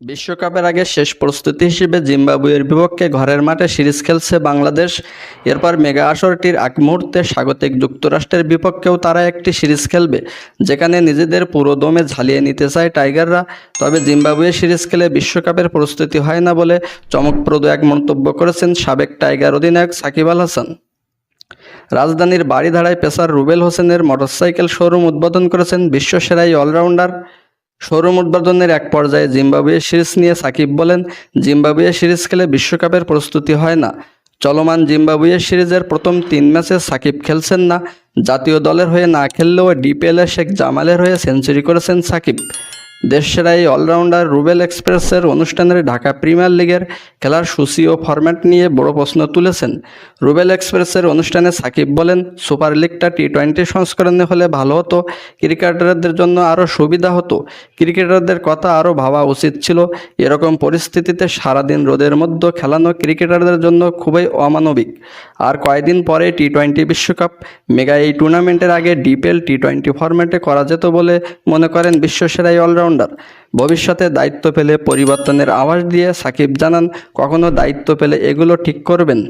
বিশ্বকাপের আগে শেষ প্রস্তুতি হিসেবে জিম্বাবুয়ের বিপক্ষে ঘরের মাঠে সিরিজ খেলছে বাংলাদেশ। এরপর মেগা আসরটির আগ মুহূর্তে স্বাগতিক যুক্তরাষ্ট্রের বিপক্ষেও তারা একটি সিরিজ খেলবে, যেখানে নিজেদের পুরো দমে ঝালিয়ে নিতে চায় টাইগাররা। তবে জিম্বাবুয়ে সিরিজ খেলে বিশ্বকাপের প্রস্তুতি হয় না বলে চমকপ্রদ এক মন্তব্য করেছেন সাবেক টাইগার অধিনায়ক সাকিব আল হাসান। রাজধানীর বারিধারায় পেসার রুবেল হোসেনের মোটরসাইকেল শোরুম উদ্বোধন করেছেন বিশ্বসেরা এই অলরাউন্ডার। শোরুম উদ্বোধনের এক পর্যায়ে জিম্বাবুয়ে সিরিজ নিয়ে সাকিব বলেন, জিম্বাবুয়ে সিরিজ খেলে বিশ্বকাপের প্রস্তুতি হয় না। চলমান জিম্বাবুয়ে সিরিজের প্রথম 3 ম্যাচে সাকিব খেলছেন না। জাতীয় দলের হয়ে না খেললেও ডিপিএলে শেখ জামালের হয়ে সেঞ্চুরি করেছেন সাকিব। দেশসেরা এই অলরাউন্ডার রুবেল এক্সপ্রেসের অনুষ্ঠানের ঢাকা প্রিমিয়ার লিগের খেলার সূচি ও ফরম্যাট নিয়ে বড় প্রশ্ন তুলেছেন। রুবেল এক্সপ্রেসের অনুষ্ঠানে সাকিব বলেন, সুপার লিগটা টি-20 সংস্করণে হলে ভালো হতো, ক্রিকেটারদের জন্য আরও সুবিধা হতো, ক্রিকেটারদের কথা আরও ভাবা উচিত ছিল। এরকম পরিস্থিতিতে সারাদিন রোদের মধ্যে খেলানো ক্রিকেটারদের জন্য খুবই অমানবিক। আর কয়েকদিন পরে টি-20 বিশ্বকাপ, মেগা এই টুর্নামেন্টের আগে ডিপিএল টি-20 ফরম্যাটে করা যেত বলে মনে করেন বিশ্বসেরা এই অলরাউন্ডার। ভবিষ্যতে দায়িত্ব পেলে পরিবর্তনের আভাস দিয়ে সাকিব জানান, কখনো দায়িত্ব পেলে এগুলো ঠিক করবেন।